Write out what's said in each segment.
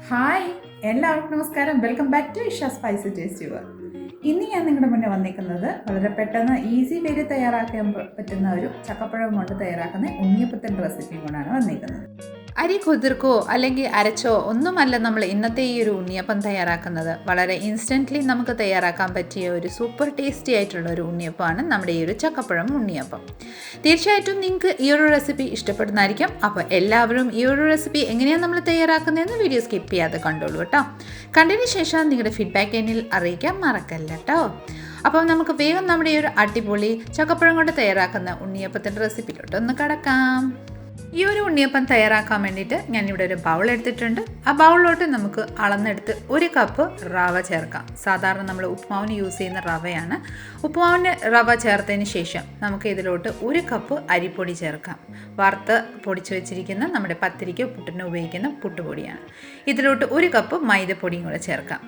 Hi, എല്ലാവർക്കും നമസ്കാരം. Welcome back to Isha spicy taste your. ഇന്ന് ഞാൻ നിങ്ങളുടെ മുന്നേ വന്നിരിക്കുന്നത് വളരെ പെട്ടെന്ന് ഈസി വേയിൽ തയ്യാറാക്കാൻ പറ്റുന്ന ഒരു ചക്കപ്പഴം കൊണ്ട് തയ്യാറാക്കുന്ന ഉണ്ണിയപ്പത്തിൻ്റെ റെസിപ്പിയും കൊണ്ടാണ് വന്നിരിക്കുന്നത്. അരി കുതിർക്കോ അല്ലെങ്കിൽ അരച്ചോ ഒന്നുമല്ല നമ്മൾ ഇന്നത്തെ ഈ ഒരു ഉണ്ണിയപ്പം തയ്യാറാക്കുന്നത്. വളരെ ഇൻസ്റ്റൻ്റ്ലി നമുക്ക് തയ്യാറാക്കാൻ പറ്റിയ ഒരു സൂപ്പർ ടേസ്റ്റി ആയിട്ടുള്ള ഒരു ഉണ്ണിയപ്പമാണ് നമ്മുടെ ഈ ഒരു ചക്കപ്പഴം ഉണ്ണിയപ്പം. തീർച്ചയായിട്ടും നിങ്ങൾക്ക് ഈ ഒരു റെസിപ്പി ഇഷ്ടപ്പെടുന്നതായിരിക്കും. അപ്പോൾ എല്ലാവരും ഈ ഒരു റെസിപ്പി എങ്ങനെയാണ് നമ്മൾ തയ്യാറാക്കുന്നതെന്ന് വീഡിയോ സ്കിപ്പ് ചെയ്യാതെ കണ്ടോളൂ കേട്ടോ. കണ്ടതിന് ശേഷം നിങ്ങളുടെ ഫീഡ്ബാക്ക് എന്നിൽ അറിയിക്കാൻ മറക്കല്ല കേട്ടോ. അപ്പോൾ നമുക്ക് വേഗം നമ്മുടെ ഈ ഒരു അടിപൊളി ചക്കപ്പഴം കൊണ്ട് തയ്യാറാക്കുന്ന ഉണ്ണിയപ്പത്തിൻ്റെ റെസിപ്പിയിലോട്ട് ഒന്ന് കടക്കാം. ഈ ഒരു ഉണ്ണിയപ്പം തയ്യാറാക്കാൻ വേണ്ടിയിട്ട് ഞാനിവിടെ ഒരു ബൗൾ എടുത്തിട്ടുണ്ട്. ആ ബൗളിലോട്ട് നമുക്ക് അളന്നെടുത്ത് 1 കപ്പ് റവ ചേർക്കാം. സാധാരണ നമ്മൾ ഉപ്പുമാവിന് യൂസ് ചെയ്യുന്ന റവയാണ്. ഉപ്പുമാവിന് റവ ചേർത്തതിന് ശേഷം നമുക്ക് ഇതിലോട്ട് 1 കപ്പ് അരിപ്പൊടി ചേർക്കാം. വറുത്ത് പൊടിച്ച് വെച്ചിരിക്കുന്ന നമ്മുടെ പത്തിരിക്ക് പുട്ടിന് ഉപയോഗിക്കുന്ന പുട്ടുപൊടിയാണ്. ഇതിലോട്ട് 1 കപ്പ് മൈദപ്പൊടിയും കൂടെ ചേർക്കാം.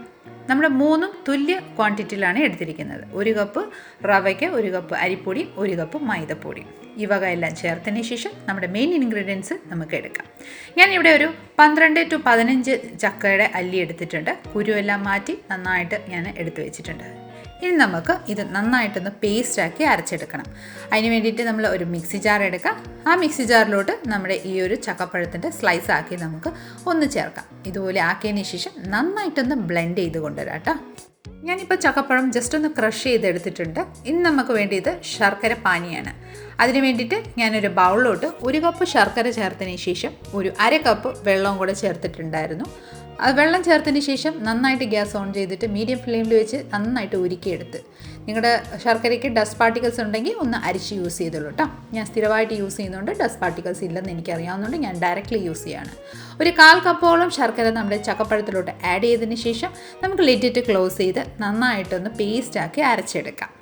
നമ്മൾ 3 തുല്യ ക്വാണ്ടിറ്റിയിലാണ് എടുത്തിരിക്കുന്നത്. 1 കപ്പ് റവയ്ക്ക് 1 കപ്പ് അരിപ്പൊടി, 1 കപ്പ് മൈദപ്പൊടി. ഈ വക എല്ലാം ചേർത്തതിന് ശേഷം നമ്മുടെ മെയിൻ ഇൻഗ്രീഡിയൻസ് നമുക്ക് എടുക്കാം. ഞാനിവിടെ ഒരു 12 to 15 ചക്കയുടെ അല്ലി എടുത്തിട്ടുണ്ട്. കുരുവെല്ലാം മാറ്റി നന്നായിട്ട് ഞാൻ എടുത്തു വെച്ചിട്ടുണ്ട്. ഇനി നമുക്ക് ഇത് നന്നായിട്ടൊന്ന് പേസ്റ്റാക്കി അരച്ചെടുക്കണം. അതിന് വേണ്ടിയിട്ട് നമ്മൾ ഒരു മിക്സി ജാർ എടുക്കാം. ആ മിക്സി ജാറിലോട്ട് നമ്മുടെ ഈ ഒരു ചക്കപ്പഴത്തിൻ്റെ സ്ലൈസ് ആക്കി നമുക്ക് ഒന്ന് ചേർക്കാം. ഇതുപോലെ ആക്കിയതിന് ശേഷം നന്നായിട്ടൊന്ന് ബ്ലെൻഡ് ചെയ്ത് കൊണ്ടുവരാം കേട്ടോ. ഞാനിപ്പോൾ ചക്കപ്പഴം ജസ്റ്റ് ഒന്ന് ക്രഷ് ചെയ്തെടുത്തിട്ടുണ്ട്. ഇനി നമുക്ക് വേണ്ടിയത് ശർക്കര പാനിയാണ്. അതിന് വേണ്ടിയിട്ട് ഞാനൊരു ബൗളിലോട്ട് 1 കപ്പ് ശർക്കര ചേർത്തതിന് ശേഷം ഒരു 1/2 കപ്പ് വെള്ളവും കൂടെ ചേർത്തിട്ടുണ്ടായിരുന്നു. അത് വെള്ളം ചേർത്തതിന് ശേഷം നന്നായിട്ട് ഗ്യാസ് ഓൺ ചെയ്തിട്ട് മീഡിയം ഫ്ലെയിമിൽ വെച്ച് നന്നായിട്ട് ഉരുക്കിയെടുത്ത്, നിങ്ങളുടെ ശർക്കരയ്ക്ക് ഡസ്റ്റ് പാർട്ടിക്കൽസ് ഉണ്ടെങ്കിൽ ഒന്ന് അരിച്ച് യൂസ് ചെയ്തോളൂ കേട്ടോ. ഞാൻ സ്ഥിരമായിട്ട് യൂസ് ചെയ്യുന്നതുകൊണ്ട് ഡസ്റ്റ് പാർട്ടിക്കൽസ് ഇല്ലെന്ന് എനിക്കറിയാവുന്നതുകൊണ്ട് ഞാൻ ഡയറക്റ്റ്ലി യൂസ് ചെയ്യാണ്. ഒരു 1/4 കപ്പോളം ശർക്കര നമ്മുടെ ചക്കപ്പഴത്തിലോട്ട് ആഡ് ചെയ്തതിന് ശേഷം നമുക്ക് ലിഡിട്ട് ക്ലോസ് ചെയ്ത് നന്നായിട്ടൊന്ന് പേസ്റ്റാക്കി അരച്ചെടുക്കാം.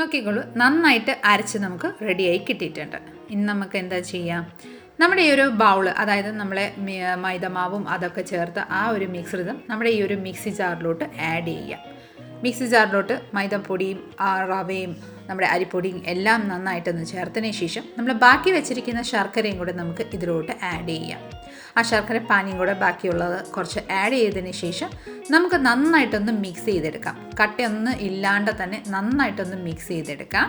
നോക്കിക്കോളൂ, നന്നായിട്ട് അരച്ച് നമുക്ക് റെഡിയായി കിട്ടിയിട്ടുണ്ട്. ഇനി നമുക്ക് എന്താ ചെയ്യാം, നമ്മുടെ ഈ ഒരു ബൗള്, അതായത് നമ്മളെ മൈദമാവും അതൊക്കെ ചേർത്ത് ആ ഒരു മിശ്രിതം നമ്മുടെ ഈ ഒരു മിക്സി ജാറിലോട്ട് ആഡ് ചെയ്യാം. മിക്സി ജാറിലോട്ട് മൈദപ്പൊടിയും റവയും നമ്മുടെ അരിപ്പൊടിയും എല്ലാം നന്നായിട്ടൊന്ന് ചേർത്തതിന് ശേഷം നമ്മൾ ബാക്കി വെച്ചിരിക്കുന്ന ശർക്കരയും കൂടെ നമുക്ക് ഇതിലോട്ട് ആഡ് ചെയ്യാം. ആ ശർക്കര പാനിയും കൂടെ ബാക്കിയുള്ളത് കുറച്ച് ആഡ് ചെയ്തതിന് ശേഷം നമുക്ക് നന്നായിട്ടൊന്ന് മിക്സ് ചെയ്തെടുക്കാം. കട്ടയൊന്നും ഇല്ലാണ്ട് തന്നെ നന്നായിട്ടൊന്ന് മിക്സ് ചെയ്തെടുക്കാം.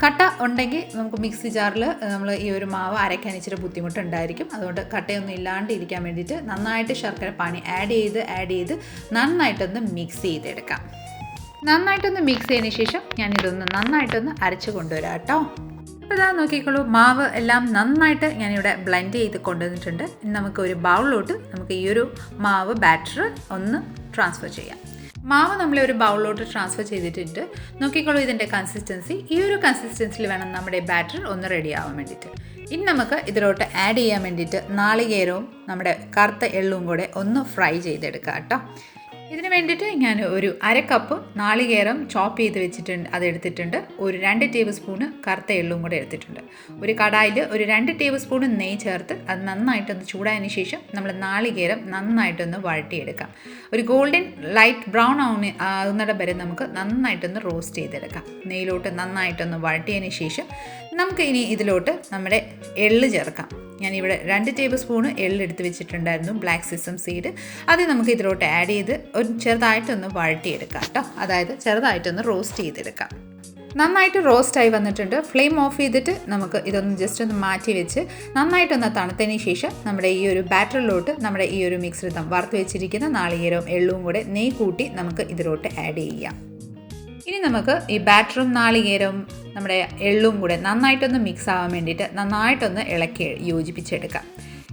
കട്ട ഉണ്ടെങ്കിൽ നമുക്ക് മിക്സി ജാറിൽ നമ്മൾ ഈ ഒരു മാവ് അരയ്ക്കാൻ ഇച്ചിരി ബുദ്ധിമുട്ടുണ്ടായിരിക്കും. അതുകൊണ്ട് കട്ടയൊന്നും ഇല്ലാണ്ട് ഇരിക്കാൻ വേണ്ടിയിട്ട് നന്നായിട്ട് ശർക്കര പാനി ആഡ് ചെയ്ത് നന്നായിട്ടൊന്ന് മിക്സ് ചെയ്തെടുക്കാം. നന്നായിട്ടൊന്ന് മിക്സ് ചെയ്തതിന് ശേഷം ഞാനിതൊന്ന് നന്നായിട്ടൊന്ന് അരച്ച് കൊണ്ടുവരാം കേട്ടോ. അപ്പോൾ ഇതാ നോക്കിക്കോളൂ, മാവ് എല്ലാം നന്നായിട്ട് ഞാനിവിടെ ബ്ലെൻഡ് ചെയ്ത് കൊണ്ടുവന്നിട്ടുണ്ട്. ഇനി നമുക്ക് ഒരു ബൗളിലോട്ട് നമുക്ക് ഈ ഒരു മാവ് ബാറ്റർ ഒന്ന് ട്രാൻസ്ഫർ ചെയ്യാം. മാവ് നമ്മൾ ഒരു ബൗളിലോട്ട് ട്രാൻസ്ഫർ ചെയ്തിട്ടുണ്ട്. നോക്കിക്കോളൂ ഇതിൻ്റെ കൺസിസ്റ്റൻസി. ഈ ഒരു കൺസിസ്റ്റൻസിയിൽ വേണം നമ്മുടെ ബാറ്റർ ഒന്ന് റെഡി ആവാൻ വേണ്ടിയിട്ട്. ഇനി നമുക്ക് ഇതിലോട്ട് ആഡ് ചെയ്യാൻ വേണ്ടിയിട്ട് നാളികേരവും നമ്മുടെ കറുത്ത എള്ളും കൂടെ ഒന്ന് ഫ്രൈ ചെയ്തെടുക്കാം കേട്ടോ. ഇതിന് വേണ്ടിയിട്ട് ഞാൻ ഒരു 1/2 കപ്പ് നാളികേരം ചോപ്പ് ചെയ്ത് വെച്ചിട്ടുണ്ട്, അതെടുത്തിട്ടുണ്ട്. ഒരു 2 ടേബിൾ സ്പൂണ് കറുത്ത എള്ളും കൂടെ എടുത്തിട്ടുണ്ട്. ഒരു കടായിൽ ഒരു 2 ടേബിൾ സ്പൂണ് നെയ്യ് ചേർത്ത് അത് നന്നായിട്ടൊന്ന് ചൂടായതിന് ശേഷം നമ്മൾ നാളികേരം നന്നായിട്ടൊന്ന് വഴട്ടിയെടുക്കാം. ഒരു ഗോൾഡൻ ലൈറ്റ് ബ്രൗൺ ആകുന്നിടം വരെ നമുക്ക് നന്നായിട്ടൊന്ന് റോസ്റ്റ് ചെയ്തെടുക്കാം. നെയ്യിലോട്ട് നന്നായിട്ടൊന്ന് വഴട്ടിയതിന് ശേഷം നമുക്ക് ഇനി ഇതിലോട്ട് നമ്മുടെ എള്ള് ചേർക്കാം. ഞാനിവിടെ 2 ടേബിൾ സ്പൂണ് എള്ളെടുത്ത് വെച്ചിട്ടുണ്ടായിരുന്നു, ബ്ലാക്ക് സിസം സീഡ്. അത് നമുക്ക് ഇതിലോട്ട് ആഡ് ചെയ്ത് ഒരു ചെറുതായിട്ടൊന്ന് വഴട്ടിയെടുക്കാം കേട്ടോ. അതായത് ചെറുതായിട്ടൊന്ന് റോസ്റ്റ് ചെയ്തെടുക്കാം. നന്നായിട്ട് റോസ്റ്റായി വന്നിട്ടുണ്ട്. ഫ്ലെയിം ഓഫ് ചെയ്തിട്ട് നമുക്ക് ഇതൊന്ന് ജസ്റ്റ് ഒന്ന് മാറ്റി വെച്ച് നന്നായിട്ടൊന്ന് തണുത്തതിന് ശേഷം നമ്മുടെ ഈ ഒരു ബാറ്ററിലോട്ട് നമ്മുടെ ഈ ഒരു മിശ്രിതം വറുത്ത് വെച്ചിരിക്കുന്ന നാളികേരവും എള്ളും കൂടെ നെയ്യ് കൂട്ടി നമുക്ക് ഇതിലോട്ട് ആഡ് ചെയ്യാം. ഇനി നമുക്ക് ഈ ബാറ്ററും നാളികേരവും നമ്മുടെ എള്ളും കൂടെ നന്നായിട്ടൊന്ന് മിക്സ് ആവാൻ വേണ്ടിയിട്ട് നന്നായിട്ടൊന്ന് ഇളക്കി യോജിപ്പിച്ചെടുക്കാം.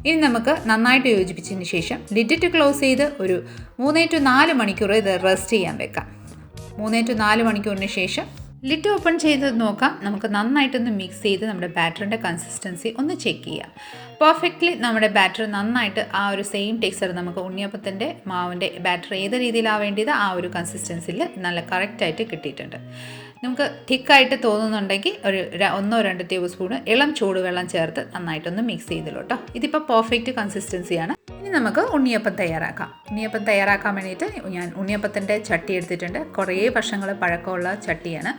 ഇനി നമുക്ക് നന്നായിട്ട് യോജിപ്പിച്ചതിന് ശേഷം ലിഡിട്ട് ക്ലോസ് ചെയ്ത് ഒരു 3 to 4 മണിക്കൂർ ഇത് റെസ്റ്റ് ചെയ്യാൻ വെക്കാം. 3 to 4 മണിക്കൂറിന് ശേഷം ലിഡ് ഓപ്പൺ ചെയ്ത് നോക്കാം. നമുക്ക് നന്നായിട്ടൊന്ന് മിക്സ് ചെയ്ത് നമ്മുടെ ബാറ്ററിൻ്റെ കൺസിസ്റ്റൻസി ഒന്ന് ചെക്ക് ചെയ്യാം. പെർഫെക്റ്റ്ലി നമ്മുടെ ബാറ്റർ നന്നായിട്ട് ആ ഒരു സെയിം ടെക്സ്ചർ നമുക്ക് ഉണ്ണിയപ്പത്തിൻ്റെ മാവിൻ്റെ ബാറ്റർ ഏത് രീതിയിലാവേണ്ടത് ആ ഒരു കൺസിസ്റ്റൻസിയിൽ നല്ല കറക്റ്റായിട്ട് കിട്ടിയിട്ടുണ്ട്. നമുക്ക് തിക്കായിട്ട് തോന്നുന്നുണ്ടെങ്കിൽ ഒരു 1-2 ടേബിൾ സ്പൂൺ ഇളം ചൂടുവെള്ളം ചേർത്ത് നന്നായിട്ടൊന്ന് മിക്സ് ചെയ്തല്ലോ കേട്ടോ. ഇതിപ്പോൾ പെർഫെക്റ്റ് കൺസിസ്റ്റൻസിയാണ്. ഇനി നമുക്ക് ഉണ്ണിയപ്പം തയ്യാറാക്കാം. ഉണ്ണിയപ്പം തയ്യാറാക്കാൻ വേണ്ടിയിട്ട് ഞാൻ ഉണ്ണിയപ്പത്തിൻ്റെ ചട്ടി എടുത്തിട്ടുണ്ട്. കുറേ വർഷങ്ങൾ പഴക്കമുള്ള ചട്ടിയാണ്.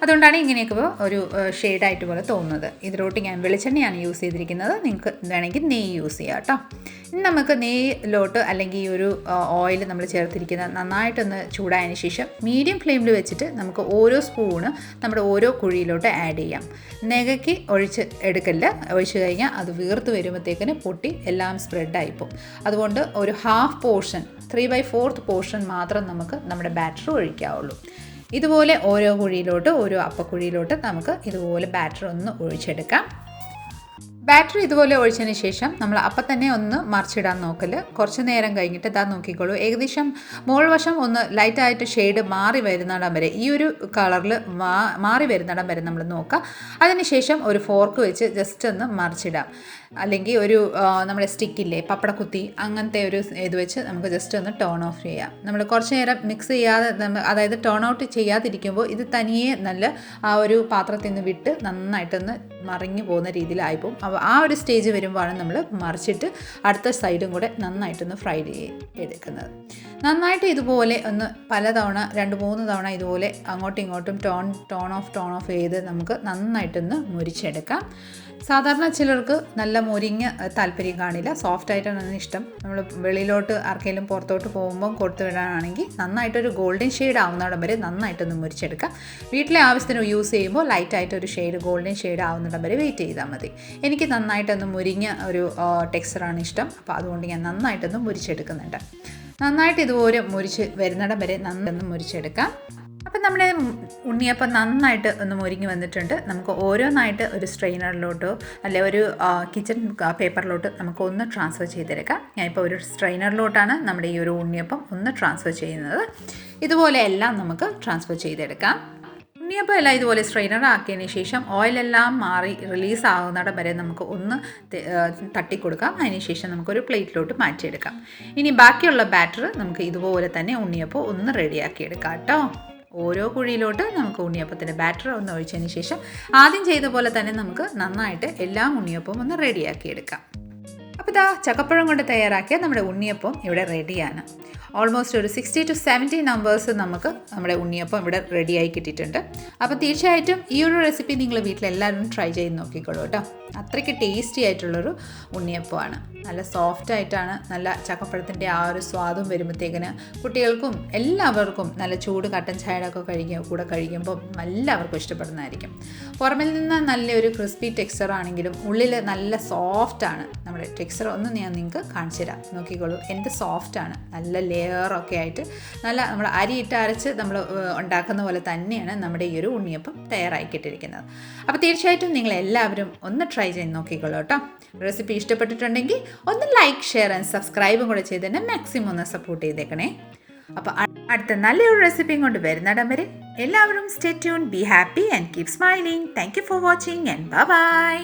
അതുകൊണ്ടാണ് ഇങ്ങനെയൊക്കെ ഒരു ഷെയ്ഡായിട്ട് പോലെ തോന്നുന്നത്. ഇതിലോട്ട് ഞാൻ വെളിച്ചെണ്ണയാണ് യൂസ് ചെയ്തിരിക്കുന്നത്. നിങ്ങൾക്ക് വേണമെങ്കിൽ നെയ്യ് യൂസ് ചെയ്യാം കേട്ടോ. ഇനി നമുക്ക് നെയ്യിലോട്ട് അല്ലെങ്കിൽ ഈ ഒരു ഓയിൽ നമ്മൾ ചേർത്തിരിക്കുന്ന നന്നായിട്ടൊന്ന് ചൂടായതിന് ശേഷം മീഡിയം ഫ്ലെയിമിൽ വെച്ചിട്ട് നമുക്ക് ഓരോ സ്പൂണ് നമ്മുടെ ഓരോ കുഴിയിലോട്ട് ആഡ് ചെയ്യാം. നെകയ്ക്ക് എടുക്കല്ല. ഒഴിച്ച് കഴിഞ്ഞാൽ അത് വീർത്ത് വരുമ്പോഴത്തേക്കിന് പൊട്ടി എല്ലാം സ്പ്രെഡായിപ്പോൾ. അതുകൊണ്ട് ഒരു ഹാഫ് പോർഷൻ 3/4 പോർഷൻ മാത്രം നമുക്ക് നമ്മുടെ ബാറ്റർ ഒഴിക്കാവുള്ളൂ. ഇതുപോലെ ഓരോ കുഴിയിലോട്ട് ഓരോ അപ്പക്കുഴിയിലോട്ട് നമുക്ക് ഇതുപോലെ ബാറ്റർ ഒന്ന് ഒഴിച്ചെടുക്കാം. ബാറ്ററി ഇതുപോലെ ഒഴിച്ചതിന് ശേഷം നമ്മൾ അപ്പം തന്നെ ഒന്ന് മറിച്ചിടാൻ നോക്കല്. കുറച്ച് നേരം കഴിഞ്ഞിട്ട് ഇതാ നോക്കിക്കോളൂ, ഏകദേശം മോൾ വശം ഒന്ന് ലൈറ്റായിട്ട് ഷെയ്ഡ് മാറി വരുന്നിടം വരെ, ഈ ഒരു കളറിൽ മാറി വരുന്നിടം വരെ നമ്മൾ നോക്കുക. അതിനുശേഷം ഒരു ഫോർക്ക് വെച്ച് ജസ്റ്റ് ഒന്ന് മറിച്ചിടാം. അല്ലെങ്കിൽ ഒരു നമ്മുടെ സ്റ്റിക്കില്ലേ പപ്പടക്കുത്തി, അങ്ങനത്തെ ഒരു ഇത് വെച്ച് നമുക്ക് ജസ്റ്റ് ഒന്ന് ടേൺ ഓഫ് ചെയ്യാം. നമ്മൾ കുറച്ച് നേരം മിക്സ് ചെയ്യാതെ അതായത് ടേൺ ഔട്ട് ചെയ്യാതിരിക്കുമ്പോൾ ഇത് തനിയെ നല്ല ആ ഒരു പാത്രത്തിൽ നിന്ന് വിട്ട് നന്നായിട്ടൊന്ന് മറിഞ്ഞു പോകുന്ന രീതിയിലായിപ്പോവും. അപ്പോൾ ആ ഒരു സ്റ്റേജ് വരുമ്പോഴാണ് നമ്മൾ മറിച്ചിട്ട് അടുത്ത സൈഡും കൂടെ നന്നായിട്ടൊന്ന് ഫ്രൈ ചെയ്തെടുക്കുന്നത്. നന്നായിട്ട് ഇതുപോലെ ഒന്ന് പലതവണ 2-3 തവണ ഇതുപോലെ അങ്ങോട്ടും ഇങ്ങോട്ടും ടോൺ ഓഫ് ചെയ്ത് നമുക്ക് നന്നായിട്ടൊന്ന് മുരിച്ചെടുക്കാം. സാധാരണ ചിലർക്ക് നല്ല മുരിഞ്ഞ താല്പര്യം കാണില്ല, സോഫ്റ്റായിട്ടാണ് ഇഷ്ടം. നമ്മൾ വെളിയിലോട്ട് ആർക്കെങ്കിലും പുറത്തോട്ട് പോകുമ്പം കൊടുത്തു വിടാനാണെങ്കിൽ നന്നായിട്ടൊരു ഗോൾഡൻ ഷെയ്ഡ് ആവുന്നിടം വരെ നന്നായിട്ടൊന്ന് മുരിച്ചെടുക്കാം. വീട്ടിലെ ആവശ്യത്തിന് യൂസ് ചെയ്യുമ്പോൾ ലൈറ്റായിട്ടൊരു ഷെയ്ഡ് ഗോൾഡൻ ഷെയ്ഡ് ആവുന്നിടം വരെ വെയിറ്റ് ചെയ്താൽ മതി. എനിക്ക് നന്നായിട്ടൊന്ന് മുരിഞ്ഞ ഒരു ടെക്സ്ചറാണ് ഇഷ്ടം. അപ്പോൾ അതുകൊണ്ട് ഞാൻ നന്നായിട്ടൊന്ന് മുരിച്ചെടുക്കുന്നുണ്ട്. നന്നായിട്ട് ഇതുപോലെ മുരിച്ച് വരുന്നിടം വരെ നന്നായിട്ടൊന്ന് മുരിച്ചെടുക്കാം. അപ്പം നമ്മുടെ ഉണ്ണിയപ്പം നന്നായിട്ട് ഒന്ന് മുരിഞ്ഞ് വന്നിട്ടുണ്ട്. നമുക്ക് ഓരോന്നായിട്ട് ഒരു സ്ട്രെയിനറിലോട്ടോ അല്ലെ ഒരു കിച്ചൺ പേപ്പറിലോട്ട് നമുക്ക് ഒന്ന് ട്രാൻസ്ഫർ ചെയ്തെടുക്കാം. ഞാനിപ്പോൾ ഒരു സ്ട്രെയിനറിലോട്ടാണ് നമ്മുടെ ഈ ഒരു ഉണ്ണിയപ്പം ഒന്ന് ട്രാൻസ്ഫർ ചെയ്യുന്നത്. ഇതുപോലെ എല്ലാം നമുക്ക് ട്രാൻസ്ഫർ ചെയ്തെടുക്കാം. ഉണ്ണിയപ്പം എല്ലാം ഇതുപോലെ സ്ട്രെയിനർ ആക്കിയതിന് ശേഷം ഓയിലെല്ലാം മാറി റിലീസ് ആകുന്നിടം വരെ നമുക്ക് ഒന്ന് തട്ടിക്കൊടുക്കാം. അതിന് ശേഷം നമുക്കൊരു പ്ലേറ്റിലോട്ട് മാറ്റിയെടുക്കാം. ഇനി ബാക്കിയുള്ള ബാറ്റർ നമുക്ക് ഇതുപോലെ തന്നെ ഉണ്ണിയപ്പം ഒന്ന് റെഡിയാക്കി എടുക്കാം കേട്ടോ. ഓരോ കുഴിയിലോട്ട് നമുക്ക് ഉണ്ണിയപ്പത്തിൻ്റെ ബാറ്റർ ഒന്ന് ഒഴിച്ചതിന് ശേഷം ആദ്യം ചെയ്ത പോലെ തന്നെ നമുക്ക് നന്നായിട്ട് എല്ലാ ഉണ്ണിയപ്പവും ഒന്ന് റെഡിയാക്കി എടുക്കാം. അപ്പോൾ ഇതാ ചക്കപ്പഴം കൊണ്ട് തയ്യാറാക്കിയ നമ്മുടെ ഉണ്ണിയപ്പം ഇവിടെ റെഡിയാണ്. ഓൾമോസ്റ്റ് ഒരു 60 to 70 നമ്പേഴ്സ് നമുക്ക് നമ്മുടെ ഉണ്ണിയപ്പം ഇവിടെ റെഡിയായി കിട്ടിയിട്ടുണ്ട്. അപ്പോൾ തീർച്ചയായിട്ടും ഈ ഒരു റെസിപ്പി നിങ്ങൾ വീട്ടിലെല്ലാവരും ട്രൈ ചെയ്ത് നോക്കിക്കോളൂ കേട്ടോ. അത്രയ്ക്ക് ടേസ്റ്റി ആയിട്ടുള്ളൊരു ഉണ്ണിയപ്പമാണ്. നല്ല സോഫ്റ്റായിട്ടാണ്. നല്ല ചക്കപ്പഴത്തിൻ്റെ ആ ഒരു സ്വാദും വരുമ്പോഴത്തേക്കിന് കുട്ടികൾക്കും എല്ലാവർക്കും നല്ല ചൂട് കട്ടൻ ചായയുടെ ഒക്കെ കൂടെ കഴിക്കുമ്പോൾ എല്ലാവർക്കും ഇഷ്ടപ്പെടുന്നതായിരിക്കും. പുറമിൽ നിന്ന് നല്ലൊരു ക്രിസ്പി ടെക്സ്ചർ ആണെങ്കിലും ഉള്ളിൽ നല്ല സോഫ്റ്റാണ്. നമ്മുടെ ടെക്സ്ചർ ഒന്ന് ഞാൻ നിങ്ങൾക്ക് കാണിച്ചു തരാം, നോക്കിക്കോളൂ. എന്ത് സോഫ്റ്റാണ്, നല്ല ലെയറൊക്കെ ആയിട്ട് നല്ല നമ്മൾ അരിയിട്ട് അരച്ച് നമ്മൾ ഉണ്ടാക്കുന്ന പോലെ തന്നെയാണ് നമ്മുടെ ഈ ഒരു ഉണ്ണിയപ്പം തയ്യാറാക്കിയിട്ടിരിക്കുന്നത്. അപ്പോൾ തീർച്ചയായിട്ടും നിങ്ങളെല്ലാവരും ഒന്ന് ട്രൈ ചെയ്ത് നോക്കിക്കോളൂ കേട്ടോ. റെസിപ്പി ഇഷ്ടപ്പെട്ടിട്ടുണ്ടെങ്കിൽ ഒന്ന് ലൈക്ക്, ഷെയർ ആൻഡ് സബ്സ്ക്രൈബും കൂടെ ചെയ്ത് തന്നെ മാക്സിമം ഒന്ന് സപ്പോർട്ട് ചെയ്തേക്കണേ. അപ്പോൾ അടുത്ത നല്ലൊരു റെസിപ്പിയും കൊണ്ട് വരുന്നിടം വരെ എല്ലാവരും stay tune, be happy and keep smiling. Thank you for watching and by.